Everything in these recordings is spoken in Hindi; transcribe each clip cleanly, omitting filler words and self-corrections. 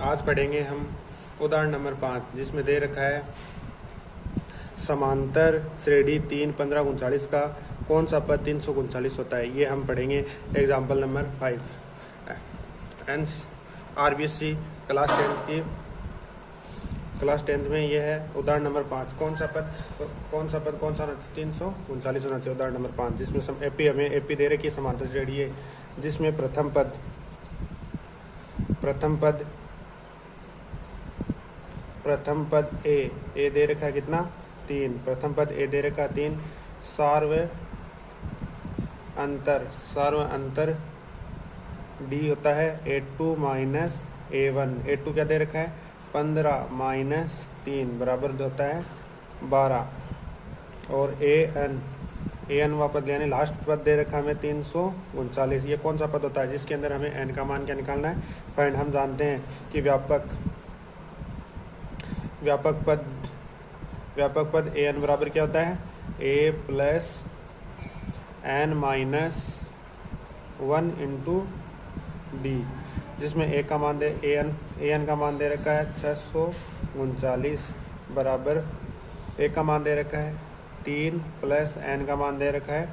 आज पढ़ेंगे हम उदाहरण नंबर 5 जिसमें दे रखा है समांतर श्रेणी 3 15 39 का कौन सा पद 339 होता है। ये हम पढ़ेंगे example number 5 and RBSC class 10th में ये है उदाहरण नंबर 5 कौन सा पद 339 होना चाहिए। उदाहरण नंबर 5 जिसमें हमें एपी दे रखी है समांतर श्रेणी है जिसमें प्रथम पद ए दे रखा है कितना 3। प्रथम पद ए दे रखा 3। सार्व अंतर डी होता है A2 माइनस A1। A2 क्या दे रखा है 15 माइनस 3 बराबर होता है 12। और AN वापस यानी लास्ट पद दे रखा हमें 339। ये कौन सा पद होता है जिसके अंदर हमें n का मान क्या निकालना है फाइंड। हम जानते हैं कि व्यापक पद AN बराबर क्या होता है A plus n minus 1 into D, जिसमें A का मान AN का मान दे रखा है 639 बराबर A का मान दे रखा है 3 प्लस n का मान दे रखा है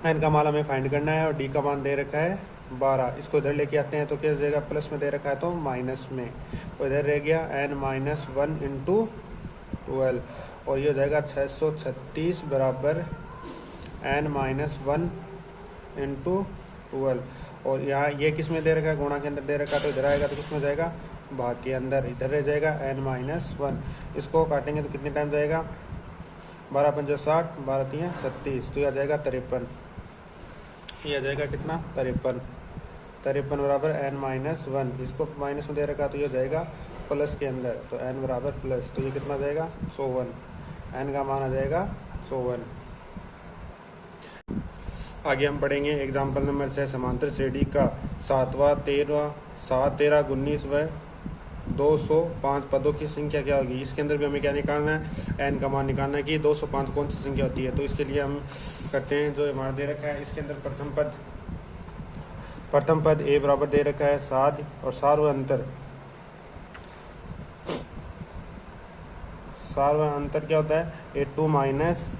n का मान हमें फाइंड करना है और d का मान दे रखा है 12। इसको इधर लेके आते हैं तो क्या हो जाएगा प्लस में दे रखा है तो माइनस में, तो इधर रह गया n माइनस 1 इंटू 12 और ये हो जाएगा 636 बराबर n माइनस 1 इंटू 12। और यहाँ ये किस में दे रखा है गुणा के अंदर दे रखा है तो इधर आएगा तो किस में जाएगा भाग के अंदर, इधर रह जाएगा n माइनस 1। इसको काटेंगे तो कितने टाइम जाएगा 12 पंजे 60 12 3 36 तो यह आ जाएगा 53। ये आ जाएगा कितना 53 बराबर n माइनस 1। इसको माइनस में दे रखा तो ये जाएगा प्लस के अंदर तो n बराबर प्लस तो ये कितना जाएगा 101। n का मान आ जाएगा 101। आगे हम पढ़ेंगे एग्जाम्पल नंबर 6 समांतर श्रेणी का 7 13 19 व 205 पदों की संख्या क्या होगी। इसके अंदर भी हमें क्या निकालना है n का मान निकालना है कि 205 कौन सी संख्या होती है। तो इसके लिए हम करते हैं जो हमारा दे रखा है इसके अंदर प्रथम पद a बराबर दे रखा है 7 और सार्व अंतर क्या होता है A2 माइनस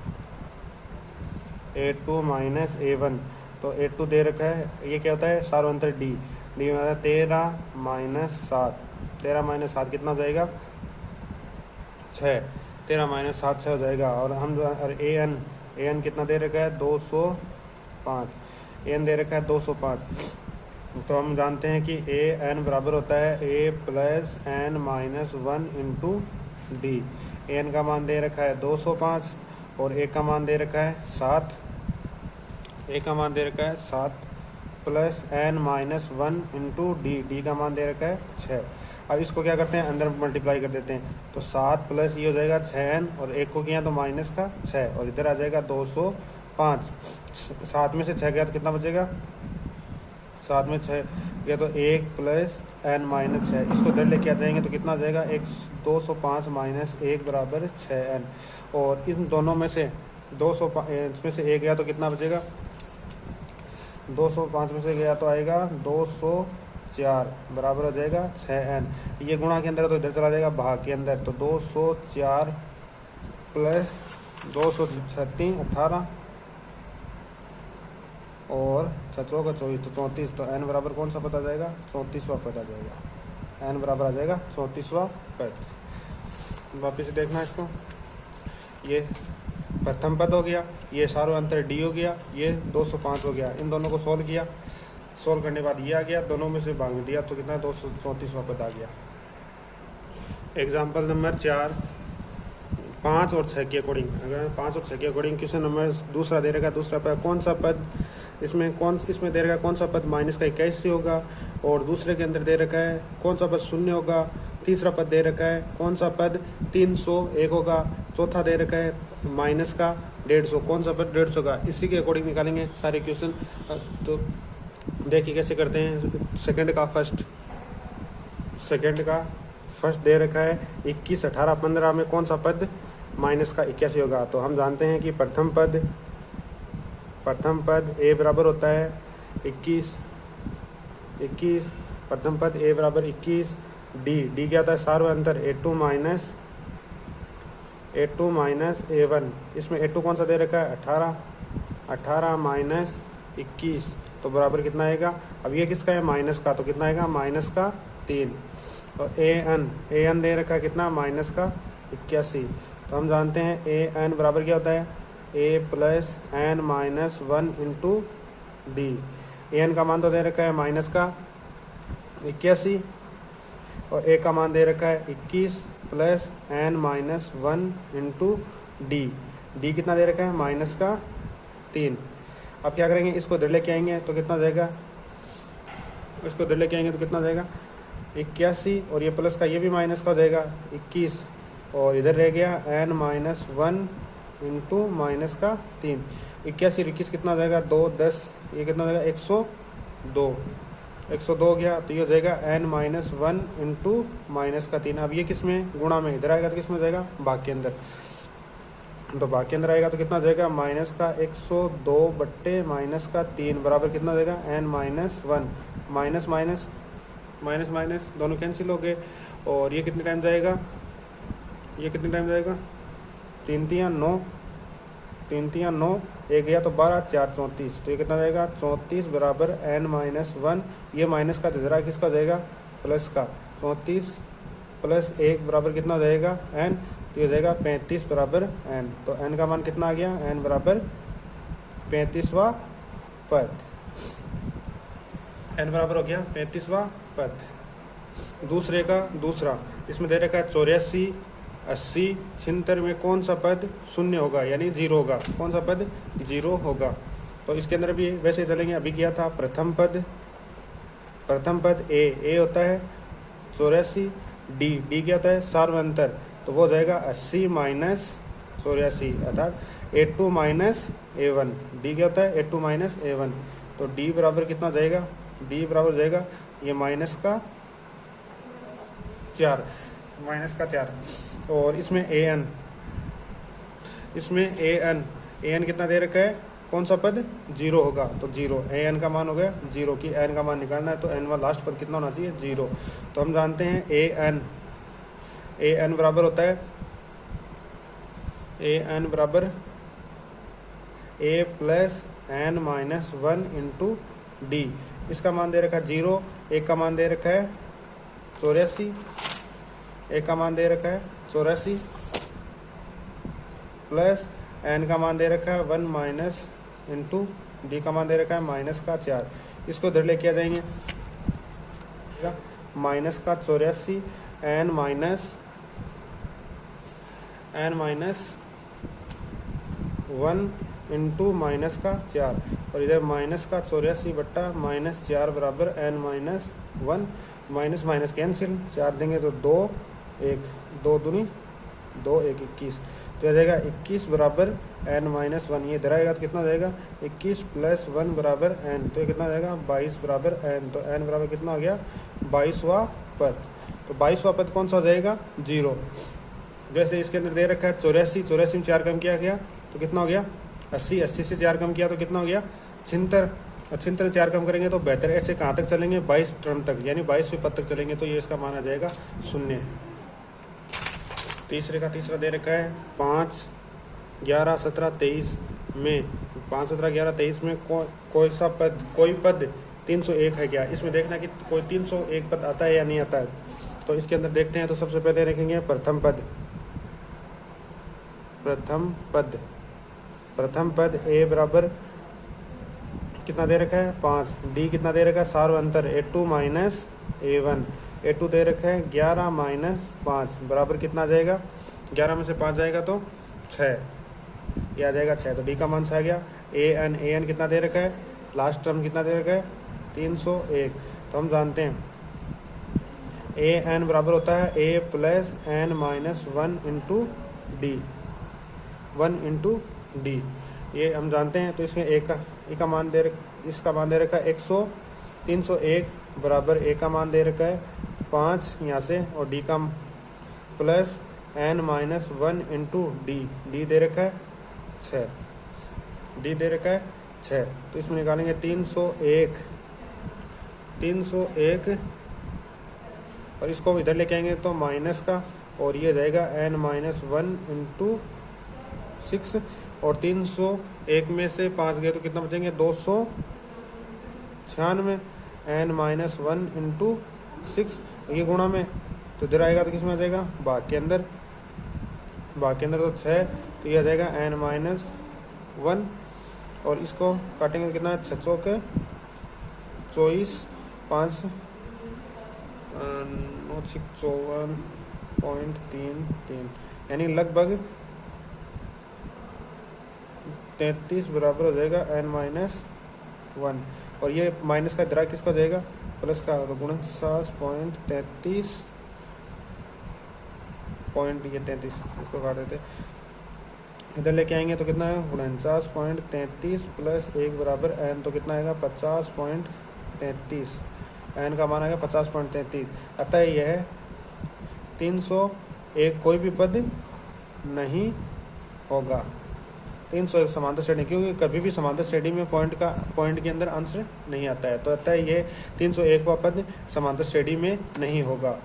A1। तो A2 दे रखा है ये क्या होता है सार्व अंतर D में 13 माइनस 7 कितना हो जाएगा 6। 13 माइनस 7 6 हो जाएगा। और हम AN कितना दे रखा है 205। AN दे रखा है 205। तो हम जानते हैं कि AN बराबर होता है A plus n minus 1 into D. AN का मान दे रखा है 205 और A का मान दे रखा है 7। A का मान दे रखा है 7 plus n minus 1 into D का मान दे रखा है 6। अब इसको क्या करते हैं अंदर मल्टीप्लाई कर देते हैं तो 7 प्लस ये हो जाएगा 6n और 1 को किया तो माइनस का 6 और इधर आ जाएगा 205। 7 में से 6 गया तो कितना बचेगा 7 में 6 गया तो 1 प्लस n माइनस 6। इसको इधर लेके आ जाएंगे तो कितना आ जाएगा 205 माइनस 1 बराबर 6n। और इन दोनों में से 205 इसमें से 1 गया तो कितना बचेगा 205 में से गया तो आएगा 204 बराबर हो जाएगा 6n। ये गुणा के अंदर तो इधर चला जाएगा भाग के अंदर तो 204 प्लस 236 18 और 6 चौका 24 तो 34। तो n बराबर कौन सा पता जाएगा 34वां पद आ जाएगा। n बराबर आ जाएगा 34वां पद। वापिस देखना इसको, ये प्रथम पद हो गया, ये सार्व अंतर d हो गया, ये 205 हो गया। इन दोनों को सोल्व किया, सोल्व करने के बाद ये आ गया, दोनों में से भाग में दिया तो कितना 234वां पद आ गया। एग्जाम्पल नंबर 4 5 और 6 के अकॉर्डिंग, अगर 5 और 6 के अकॉर्डिंग किसी नंबर दूसरा दे रखा दूसरा पद कौन सा पद इसमें दे रखा कौन सा पद माइनस का 21 से होगा और दूसरे के अंदर दे रखा है कौन सा पद 0 होगा। तीसरा पद दे रखा है कौन सा पद 301 होगा। चौथा दे रखा है माइनस का 150 कौन सा पद 150 होगा। इसी के अकॉर्डिंग निकालेंगे सारे क्वेश्चन। तो देखिए कैसे करते हैं। सेकंड का फर्स्ट दे रखा है 21 18 15 में कौन सा पद माइनस का 81 होगा। तो हम जानते हैं कि प्रथम पद ए बराबर होता है 21 प्रथम पद ए बराबर 21, डी क्या होता है सार्वंतर A2 माइनस A1, इसमें A2 कौन सा दे रखा है 18 माइनस 21 तो बराबर कितना आएगा। अब ये किसका है माइनस का, तो कितना आएगा माइनस का 3। और ए एन दे रखा है कितना माइनस का 81। तो हम जानते हैं ए एन बराबर क्या होता है A plus N minus 1 into D. A N का मान तो दे रखा है माइनस का 81 और ए का मान दे रखा है 21 plus N minus 1 into d कितना दे रखा है माइनस का 3। अब क्या करेंगे, इसको इधर लेके आएंगे तो कितना जाएगा, इसको इधर लेके आएंगे तो कितना जाएगा 81 और ये प्लस का ये भी माइनस का हो जाएगा 21 और इधर रह गया एन माइनस 1 इंटू माइनस का 3। 81 और 21 कितना हो जाएगा 2 10, ये कितना हो जाएगा 102 हो गया। तो ये हो जाएगा एन माइनस 1 इंटू माइनस का 3। अब ये किस में गुणा में, इधर आएगा तो किस में जाएगा भाग के अंदर, तो भाग के अंदर आएगा तो कितना जाएगा माइनस का 102 बट्टे माइनस का 3 बराबर कितना हो जाएगा n minus 1। Minus minus minus minus दोनों कैंसिल हो गए और ये कितने टाइम जाएगा, ये कितने टाइम जाएगा 3 तिया 9 एक गया तो 12 4 34 तो ये कितना जाएगा 34 बराबर एन माइनस 1। ये माइनस का जरा किसका जाएगा प्लस का 34 प्लस 1 बराबर कितना हो जाएगा एन, तो ये जाएगा 35 बराबर एन। तो एन का मान कितना आ गया एन बराबर 35वां पद, एन बराबर हो गया 35वां पद। दूसरे का दूसरा, इसमें दे रखा है 84 80 76 में कौन सा पद शून्य होगा यानी 0 होगा, कौन सा पद 0 होगा। तो इसके अंदर भी वैसे चलेंगे, अभी किया था प्रथम पद ए होता है 84, डी क्या होता है सार्वंतर, तो वो जाएगा 80 माइनस 84 अर्थात A2 माइनस A1। डी क्या होता है A2 माइनस A1, तो डी बराबर कितना जाएगा, डी बराबर जाएगा ये माइनस का 4 और इसमें एन कितना दे रखा है, कौन सा पद 0 होगा, तो 0 एन का मान हो गया 0 की एन का मान निकालना है तो एन वाला लास्ट पद कितना होना चाहिए 0। तो हम जानते हैं ए एन बराबर होता है एन बराबर A plus N minus 1 into D. इसका मान दे रखा है 0, एक का मान दे रखा है 84, एक का मान दे रखा है 84 प्लस एन का मान दे रखा है 1 माइनस इंटू डी का मान दे रखा है माइनस का 4। इसको इधर लेके आ जाएंगे, माइनस का 84 एन माइनस 1 इंटू माइनस का 4 और इधर माइनस का 84 बट्टा माइनस 4 बराबर n minus 1। Minus minus cancel, 4 देंगे तो 2 1 2 दूनी 2 1 21 तो आ जाएगा 21 बराबर एन माइनस 1। ये इधर आएगा तो कितना जाएगा 21 प्लस 1 बराबर एन, तो ये कितना जाएगा 22 बराबर एन। तो एन बराबर कितना हो गया 22वां पद। तो 22वां पद कौन सा हो जाएगा 0। जैसे इसके अंदर दे रखा है 84 में 4 कम किया गया तो कितना हो गया 80 से 4 कम किया तो कितना हो गया 76 से 4 कम करेंगे तो बेहतर। ऐसे कहाँ तक चलेंगे 22 टर्म तक यानी 22वें पद तक चलेंगे तो ये इसका माना जाएगा 0। तीसरे का तीसरा दे रखा है 5 11 17 23 में 5 17 11 23 में कोई पद 301 है क्या, इसमें देखना कि कोई 301 पद आता है या नहीं आता है। तो इसके अंदर देखते हैं, तो सबसे पहले देखेंगे प्रथम पद ए बराबर कितना दे रखा है 5, डी कितना दे रखा है सार्वंतर A2 माइनस A1, A2 दे रखा है 11 माइनस 5 बराबर कितना जाएगा 11 में से 5 जाएगा तो 6, ये आ जाएगा 6। तो डी का मान 6 आ गया। एन कितना दे रखा है लास्ट टर्म कितना दे रखा है 301। तो हम जानते हैं एन बराबर होता है A plus N minus 1 into D, ये हम जानते हैं। तो इसमें इसका मान दे रखा है 301 बराबर ए का मान दे रखा है 5 यहाँ से और डी का plus N minus 1 into D दे रखा है 6, डी दे रखा है 6। तो इसमें निकालेंगे 301 और इसको इधर लेके आएंगे तो माइनस का, और ये जाएगा n माइनस 1 इंटू 6, और 301 में से 5 गए तो कितना बचेंगे 296, n माइनस 1 इंटू 6, ये गुणा में तो इधर आएगा तो किस में आ जाएगा भाग के अंदर तो 6, तो ये आ जाएगा n माइनस 1, और इसको काटेंगे तो कितना है 6 चौके 24, 5 54.33, यानी लगभग 33 बराबर हो जाएगा n माइनस 1, और ये माइनस का इधर किसका जाएगा प्लस का, तो 49.33 पॉइंट ये 33, इसको काट देते, इधर लेके आएंगे तो कितना है 49.33 प्लस 1 बराबर n, तो कितना आएगा 50.33, n का मान आएगा 50.33, अतः यह 301 कोई भी पद नहीं होगा। 301 समांतर श्रेणी, क्योंकि कभी भी समांतर श्रेणी में पॉइंट के अंदर अंश नहीं आता है, तो अतः ये 301वां पद समांतर श्रेणी में नहीं होगा।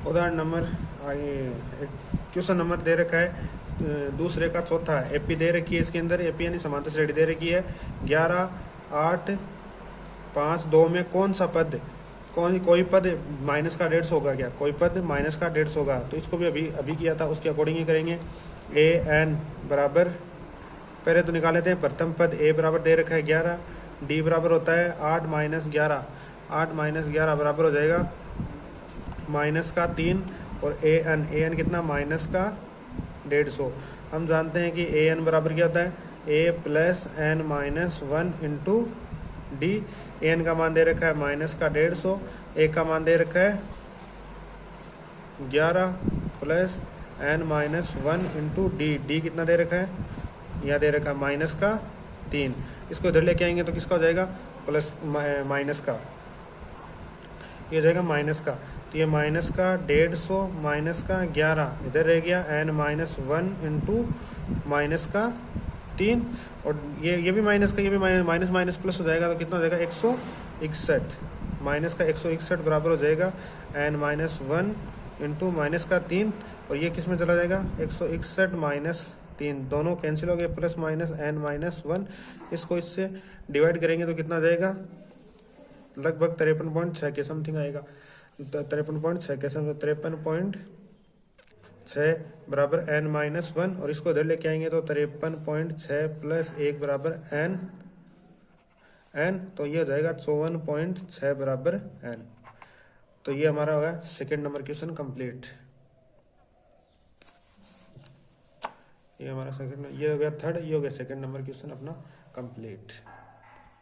उदाहरण नंबर क्वेश्चन नंबर दे रखा है दूसरे का चौथा, एपी दे रखी है, इसके अंदर एपी यानी समांतर श्रेणी दे रखी है, 11, 8, 5, 2 में कौन सा पद कोई पद माइनस का 150 होगा क्या, कोई पद माइनस का 150 होगा, तो इसको भी अभी किया था उसके अकॉर्डिंग ही करेंगे। ए एन बराबर, पहले तो निकाल लेते हैं प्रथम पद, ए बराबर दे रखा है 11, डी बराबर होता है 8 माइनस 11, 8 माइनस 11 बराबर हो जाएगा माइनस का 3, और ए एन कितना माइनस का 150। हम जानते हैं कि ए एन बराबर क्या होता है A plus N minus 1 into D, N का मान दे रखा है माइनस का 150, ए का मान दे रखा है 11 plus N minus 1 into d, d कितना दे रखा है यहाँ दे रखा है माइनस का 3, इसको इधर लेके आएंगे तो किसका हो जाएगा प्लस माइनस का, ये हो जाएगा माइनस का, तो ये माइनस का 150 माइनस का 11 इधर रह गया एन माइनस 1 इंटू माइनस का 3, और ये भी माइनस का, ये भी माइनस माइनस प्लस हो जाएगा तो कितना हो जाएगा 161, माइनस का 161 बराबर हो जाएगा एन माइनस 1 इंटू माइनस का 3, और ये किस में चला जाएगा 161 माइनस 3, दोनों कैंसिल हो गए, प्लस माइनस एन माइनस 1, इसको इससे डिवाइड करेंगे तो कितना जाएगा लगभग 53.6 के समथिंग आएगा, 53.6 के समथिंग, 53.6 बराबर एन माइनस 1, और इसको इधर लेके आएंगे तो 53.6 प्लस 1 बराबर एन, तो ये हो जाएगा 54.6 बराबर एन। तो ये हमारा होगा सेकेंड नंबर क्वेश्चन कंप्लीट। ये हमारा सेकंड, ये हो गया थर्ड, ये हो गया सेकंड नंबर क्वेश्चन अपना कंप्लीट।